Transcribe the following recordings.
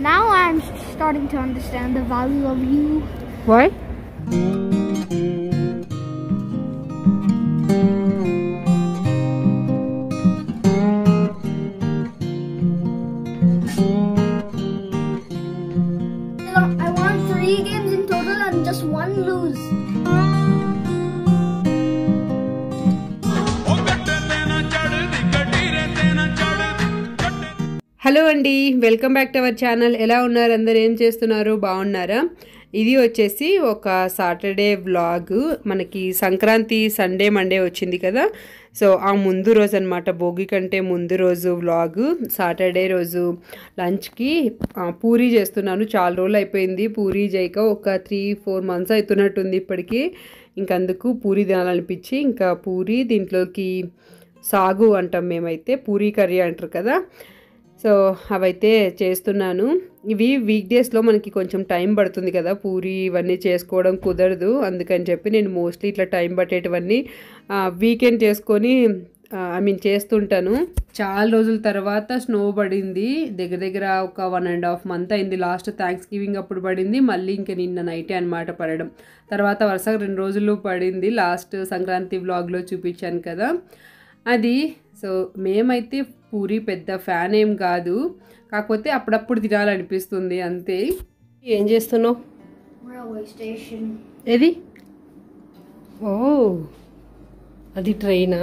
Now I'm starting to understand the value of you. Why? I won 3 games in total and just 1 lose. Hello అండి, welcome back to our channel. ఎలా ఉన్నారు అందరు? ఏం చేస్తున్నారు? బాగున్నారా? ఇది వచ్చేసి ఒక సాటర్డే వ్లాగ్. మనకి సంక్రాంతి సండే మండే వచ్చింది కదా, సో ఆ ముందు రోజు అనమాట, భోగి కంటే ముందు రోజు వ్లాగ్. సాటర్డే రోజు లంచ్కి పూరీ చేస్తున్నాను. చాలా రోజులు అయిపోయింది పూరీ చేయక, ఒక 3-4 మంత్స్ అవుతున్నట్టుంది ఇప్పటికీ. ఇంకందుకు పూరీ తినాలనిపించి ఇంకా పూరీ, దీంట్లోకి సాగు అంటాం మేమైతే, పూరీ కర్రీ అంటారు కదా, సో అవైతే చేస్తున్నాను. ఇవి వీక్ డేస్లో మనకి కొంచెం టైం పడుతుంది కదా, పూరి ఇవన్నీ చేసుకోవడం కుదరదు. అందుకని చెప్పి నేను మోస్ట్లీ ఇట్లా టైం పట్టేటివన్నీ వీకెండ్ చేసుకొని చేస్తుంటాను. చాలా రోజుల తర్వాత స్నో పడింది, దగ్గర దగ్గర ఒక 1.5 month అయింది. లాస్ట్ థ్యాంక్స్ గివింగ్ అప్పుడు పడింది, మళ్ళీ ఇంకా నిన్న నైటే అనమాట పడడం. తర్వాత వరుసగా 2 రోజులు పడింది. లాస్ట్ సంక్రాంతి వ్లాగ్లో చూపించాను కదా అది. సో మేమైతే పూరి పెద్ద ఫ్యాన్ ఏం కాదు, కాకపోతే అప్పుడప్పుడు తినాలనిపిస్తుంది అంతే. ఏం చేస్తున్నావు? Railway station. ఏది? ఓ అది ట్రైనా?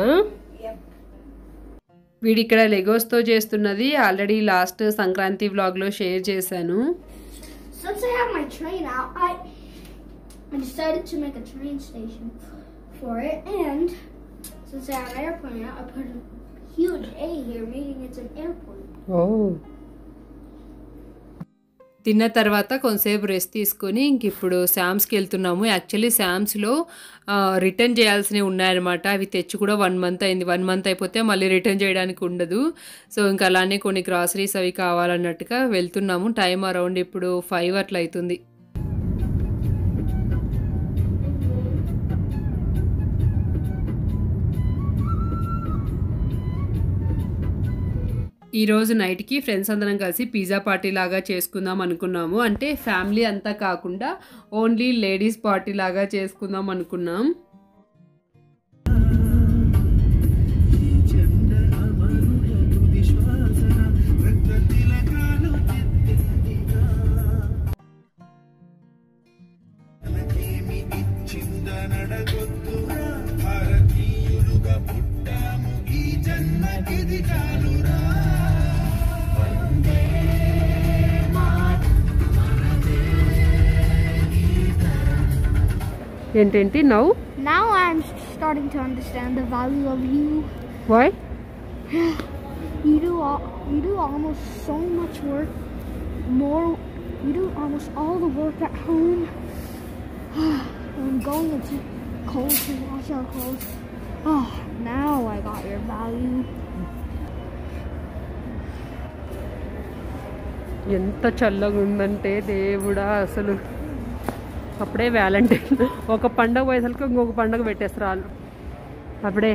వీడిక్కడ లెగోస్తో చేస్తున్నది. ఆల్రెడీ లాస్ట్ సంక్రాంతి వ్లాగ్లో షేర్ చేశాను. Since I have my train out, I decided to make a train station for it, and since I have an airplane out, I put a huge A here, making it an airport. ఓ తిన్న తర్వాత కొంతసేపు rest తీసుకొని ఇంక ఇప్పుడు శామ్స్కి వెళ్తున్నాము. Actually శామ్స్లో return చేయాల్సినవి ఉన్నాయన్నమాట. అవి తెచ్చి కూడా 1 month అయింది. 1 month అయిపోతే మళ్ళీ రిటర్న్ చేయడానికి ఉండదు. సో ఇంకా అలానే కొన్ని గ్రాసరీస్ అవి కావాలన్నట్టుగా వెళ్తున్నాము. టైం అరౌండ్ ఇప్పుడు 5 అట్లా అవుతుంది. ఈరోజు నైట్కి ఫ్రెండ్స్ అందరం కలిసి పిజ్జా పార్టీ లాగా చేసుకుందాం అనుకున్నాము. అంటే ఫ్యామిలీ అంతా కాకుండా ఓన్లీ లేడీస్ పార్టీ లాగా చేసుకుందాం అనుకున్నాం. ఏంటేంటి? Now I'm starting to understand the value of you. Why? You do almost so much work, you do almost all the work at home. I'm going into cold to wash our clothes. Oh, now I got your value. ఎంత చల్లగా ఉందంటే దేవుడా, అసలు అప్పుడే Valentine, ఒక పండగ వయసులకు ఇంకొక పండగ పెట్టేస్తారు వాళ్ళు. అప్పుడే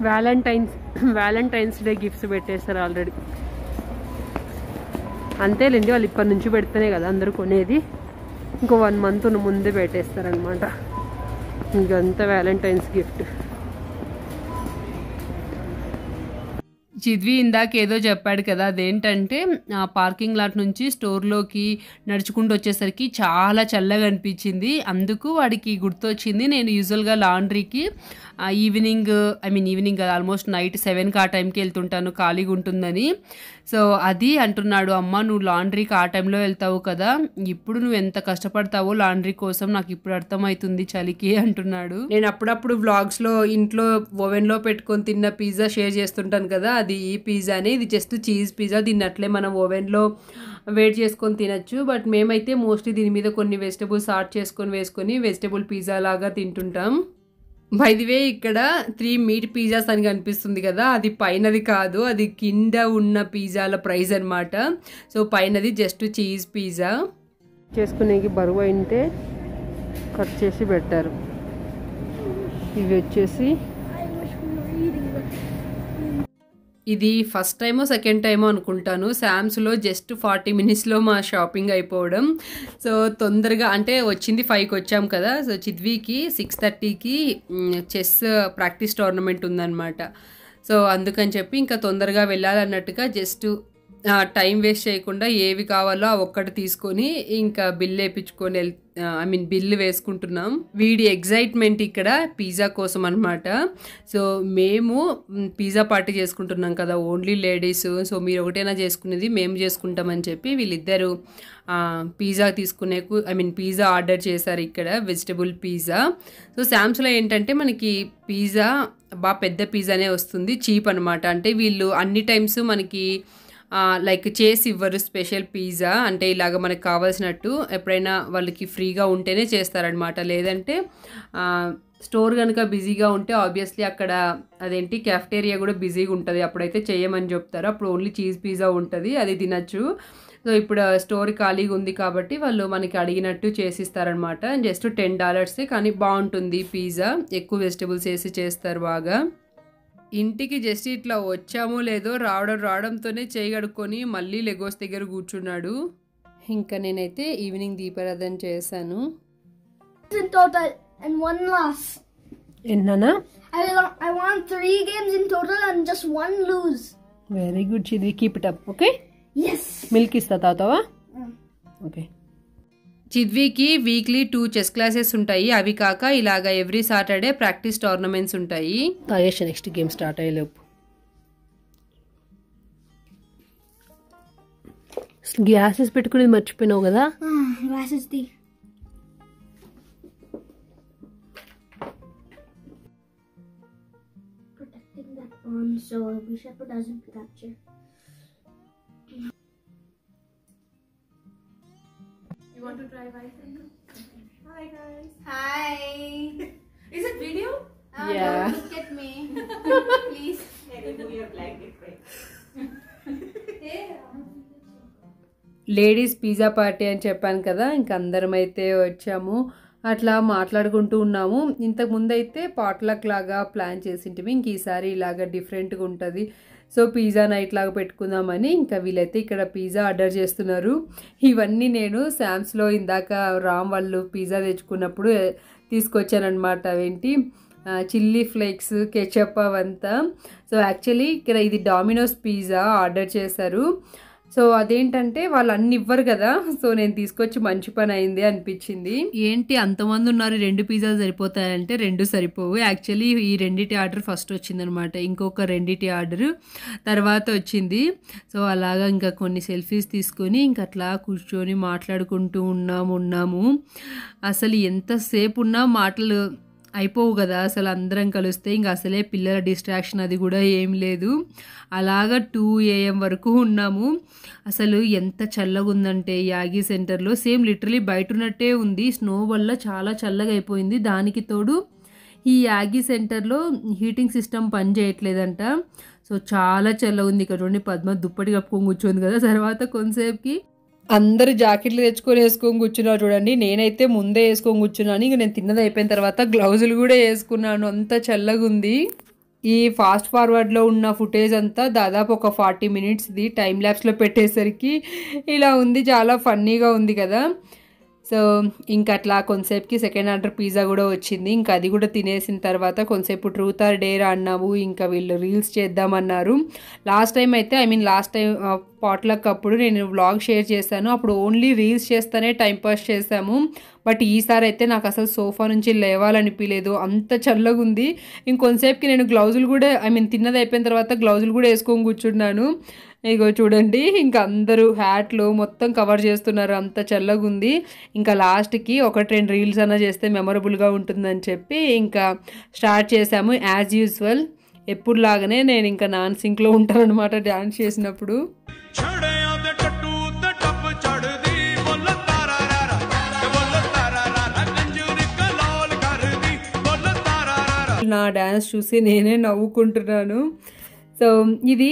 వ్యాలంటైన్స్ డే గిఫ్ట్స్ పెట్టేస్తారు ఆల్రెడీ. అంతేలేండి, వాళ్ళు ఇప్పటి నుంచి పెడితేనే కదా అందరూ కొనేది. ఇంకో 1 month ముందే పెట్టేస్తారనమాట. ఇంకంతా వ్యాలంటైన్స్ గిఫ్ట్. చిద్వి ఇందాక ఏదో చెప్పాడు కదా, అదేంటంటే పార్కింగ్ లాట్ నుంచి స్టోర్లోకి నడుచుకుంటూ వచ్చేసరికి చాలా చల్లగా అనిపించింది. అందుకు వాడికి గుర్తొచ్చింది, నేను యూజువల్గా లాండ్రీకి ఈవినింగ్ కాదు, ఆల్మోస్ట్ నైట్ 7కి ఆ టైంకి వెళ్తుంటాను, ఖాళీగా ఉంటుందని. సో అది అంటున్నాడు, అమ్మ నువ్వు లాండ్రీకి ఆ టైంలో వెళ్తావు కదా, ఇప్పుడు నువ్వు ఎంత కష్టపడతావో లాండ్రీ కోసం నాకు ఇప్పుడు అర్థమవుతుంది చలికి అంటున్నాడు. నేను అప్పుడప్పుడు వ్లాగ్స్లో ఇంట్లో ఓవెన్లో పెట్టుకొని తిన్న పిజ్జా షేర్ చేస్తుంటాను కదా, అది ఈ పిజ్జానే. ఇది జస్ట్ చీజ్ పిజ్జా, దీన్ని అట్లే మనం ఓవెన్లో వేడి చేసుకొని తినచ్చు. బట్ మేమైతే మోస్ట్లీ దీని మీద కొన్ని వెజిటబుల్స్ ఆడ్ చేసుకొని వేసుకొని వెజిటబుల్ పిజ్జా లాగా తింటుంటాం. బై ది వే ఇక్కడ 3 మీట్ పిజ్జాస్ అని కనిపిస్తుంది కదా, అది పైనది కాదు, అది కింద ఉన్న పిజ్జాల ప్రైస్ అనమాట. సో పైనది జస్ట్ చీజ్ పిజ్జా. చేసుకునేకి బరువు అయింటే కట్ చేసి పెట్టారు. ఇవి వచ్చేసి ఇది ఫస్ట్ టైమో సెకండ్ టైమో అనుకుంటాను శామ్స్లో జస్ట్ 40 మినిట్స్లో మా షాపింగ్ అయిపోవడం. సో తొందరగా అంటే వచ్చింది 5కి వచ్చాం కదా. సో చిద్వికి 6:30కి చెస్ ప్రాక్టీస్ టోర్నమెంట్ ఉందన్నమాట. సో అందుకని చెప్పి ఇంకా తొందరగా వెళ్ళాలన్నట్టుగా జస్ట్ టైం వేస్ట్ చేయకుండా ఏవి కావాలో ఆ ఒక్కటి తీసుకొని ఇంకా బిల్ వేయించుకొని బిల్లు వేసుకుంటున్నాం. వీడి ఎగ్జైట్మెంట్ ఇక్కడ పిజ్జా కోసం అనమాట. సో మేము పిజ్జా పార్టీ చేసుకుంటున్నాం కదా, ఓన్లీ లేడీస్. సో మీరు ఒకటైనా చేసుకునేది, మేము చేసుకుంటామని చెప్పి వీళ్ళిద్దరు పిజ్జా పిజ్జా ఆర్డర్ చేశారు ఇక్కడ, వెజిటబుల్ పిజ్జా. సో శామ్స్లో ఏంటంటే మనకి పిజ్జా బాగా పెద్ద పిజ్జానే వస్తుంది, చీప్ అనమాట. అంటే వీళ్ళు అన్ని టైమ్స్ మనకి లైక్ చేసి ఇవ్వరు స్పెషల్ పిజ్జా, అంటే ఇలాగ మనకు కావాల్సినట్టు ఎప్పుడైనా వాళ్ళకి ఫ్రీగా ఉంటేనే చేస్తారనమాట. లేదంటే స్టోర్ కనుక బిజీగా ఉంటే ఆబ్వియస్లీ అక్కడ అదేంటి క్యాఫ్టేరియా కూడా బిజీగా ఉంటుంది, అప్పుడైతే చేయమని చెప్తారు. అప్పుడు ఓన్లీ చీజ్ పిజ్జా ఉంటుంది, అది తినచ్చు. సో ఇప్పుడు స్టోర్ ఖాళీగా ఉంది కాబట్టి వాళ్ళు మనకి అడిగినట్టు చేసిస్తారనమాట. జస్ట్ $10 కానీ బాగుంటుంది పిజ్జా, ఎక్కువ వెజిటబుల్స్ వేసి చేస్తారు బాగా. ఇంటికి జస్ట్ ఇట్లా వచ్చామో లేదో రావడంతోనే చేయి కడుక్కొని మళ్ళీ లెగోస్ దగ్గర కూర్చున్నాడు. ఇంకా నేనైతే ఈవినింగ్ దీపారాధన చేశాను. ఎన్నానా? I won 3 games in total and just 1 lose. Very good Chidvi, keep it up. Okay, Yes. Milk ఇస్తా తాగుతావా? ఓకే. చిద్వికి వీక్లీ 2 చెస్ క్లాసెస్ ఉంటాయి. అవి కాక ఇలాగ ఎవ్రీ సాటర్డే ప్రాక్టీస్ టోర్నమెంట్స్ ఉంటాయి. తాగేష్ నెక్స్ట్ గేమ్ స్టార్ట్ అయ్యేలోపు గ్లాసెస్ పెట్టుకునేది మర్చిపోయినావు కదా. Glasses the protecting that one so the shepherd doesn't capture. You want to try rice? Hi guys. Hi. Is it video? Yeah. Don't look at me. Please. Remove your blanket, right? Ladies pizza party అని చెప్పాను కదా, ఇంక అందరం అయితే వచ్చాము. అట్లా మాట్లాడుకుంటూ ఉన్నాము. ఇంతకుముందు అయితే పాట్లక్ లాగా ప్లాన్ చేసింటివి, ఇంక ఈసారి ఇలాగా డిఫరెంట్గా ఉంటుంది. సో పిజ్జా నైట్ లాగా పెట్టుకుందామని ఇంకా వీళ్ళైతే ఇక్కడ పిజ్జా ఆర్డర్ చేస్తున్నారు. ఇవన్నీ నేను శామ్స్లో ఇందాక రామ్ వాళ్ళు పిజ్జా తెచ్చుకున్నప్పుడు తీసుకొచ్చానమాట. అవేంటి చిల్లీ ఫ్లేక్స్, కెచప్ అవంతా. సో యాక్చువల్లీ ఇక్కడ ఇది డామినోస్ పిజ్జా ఆర్డర్ చేశారు. సో అదేంటంటే వాళ్ళు అన్ని ఇవ్వరు కదా, సో నేను తీసుకొచ్చి మంచి పని అయింది అనిపించింది. ఏంటి అంతమంది ఉన్నారు, 2 పిజ్జాలు సరిపోతాయంటే 2 సరిపోవు. యాక్చువల్లీ ఈ 2 ఆర్డర్ ఫస్ట్ వచ్చిందనమాట, ఇంకొక 2 ఆర్డర్ తర్వాత వచ్చింది. సో అలాగా ఇంకా కొన్ని సెల్ఫీస్ తీసుకొని ఇంక అట్లా కూర్చొని మాట్లాడుకుంటూ ఉన్నాము. అసలు ఎంతసేపు ఉన్నా మాటలు అయిపోవు కదా అసలు, అందరం కలిస్తే ఇంకా అసలే పిల్లల డిస్ట్రాక్షన్ అది కూడా ఏం లేదు. అలాగా 2 AM వరకు ఉన్నాము. అసలు ఎంత చల్లగా ఉందంటే యాగి సెంటర్లో సేమ్ లిటరలీ బయట ఉన్నట్టే ఉంది. స్నో వల్ల చాలా చల్లగా అయిపోయింది. దానికి తోడు ఈ యాగి సెంటర్లో హీటింగ్ సిస్టమ్ పని చేయట్లేదంట. సో చాలా చల్లగా ఉంది. ఇక్కడ చూడండి పద్మ దుప్పటి కప్పుకొని కూర్చోంది కదా. తర్వాత కొంతసేపుకి అందరు జాకెట్లు తెచ్చుకొని వేసుకొని కూర్చున్నారు చూడండి. నేనైతే ముందే వేసుకొని కూర్చున్నాను. ఇంక నేను తిన్నది అయిపోయిన తర్వాత గ్లౌజులు కూడా వేసుకున్నాను, అంత చల్లగా ఉంది. ఈ ఫాస్ట్ ఫార్వర్డ్లో ఉన్న ఫుటేజ్ అంతా దాదాపు ఒక 40 మినిట్స్ది టైం ల్యాప్స్లో పెట్టేసరికి ఇలా ఉంది. చాలా ఫన్నీగా ఉంది కదా. సో ఇంకా అట్లా కొంతసేపుకి సెకండ్ ఆర్డర్ పిజ్జా కూడా వచ్చింది. ఇంకా అది కూడా తినేసిన తర్వాత కొంతసేపు ట్రూత్ ఆర్ డేర్ అన్నాము. ఇంకా వీళ్ళు రీల్స్ చేద్దామన్నారు. లాస్ట్ టైం పాట్లక్ అప్పుడు నేను వ్లాగ్ షేర్ చేశాను, అప్పుడు ఓన్లీ రీల్స్ చేస్తేనే టైంపాస్ చేశాము. బట్ ఈసారి అయితే నాకు అసలు సోఫా నుంచి లేవాలనిపించలేదు, అంత చల్లగా ఉంది. ఇంకొంతసేపుకి నేను గ్లౌజులు కూడా తిన్నది అయిపోయిన తర్వాత గ్లౌజులు కూడా వేసుకొని కూర్చున్నాను. ఇగో చూడండి, ఇంకా అందరూ హ్యాట్లు మొత్తం కవర్ చేస్తున్నారు, అంత చల్లగా ఉంది. ఇంకా లాస్ట్కి 1-2 రీల్స్ అన్నా చేస్తే మెమరబుల్గా ఉంటుందని చెప్పి ఇంకా స్టార్ట్ చేశాము. యాజ్ యూజువల్ ఎప్పుడు లాగానే నేను ఇంకా నాన్ సింక్లో ఉంటాను అనమాట డ్యాన్స్ చేసినప్పుడు. నా డ్యాన్స్ చూసి నేనే నవ్వుకుంటున్నాను. సో ఇది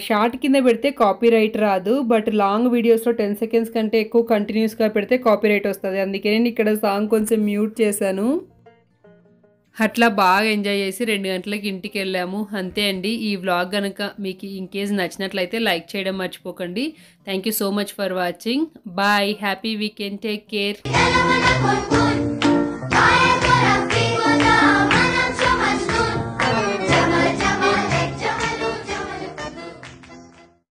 షార్ట్ కింద పెడితే కాపీరైట్ రాదు, బట్ లాంగ్ వీడియోస్లో 10 సెకండ్స్ కంటే ఎక్కువ కంటిన్యూస్గా పెడితే కాపీరైట్ వస్తుంది. అందుకే నేను ఇక్కడ సాంగ్ కొంచెం మ్యూట్ చేశాను. అట్లా బాగా ఎంజాయ్ చేసి 2 గంటలకి ఇంటికి వెళ్ళాము. అంతే అండి. ఈ వ్లాగ్ కనుక మీకు ఇన్కేస్ నచ్చినట్లయితే లైక్ చేయడం మర్చిపోకండి. Thank you so much for watching. Bye. Happy weekend. Take care.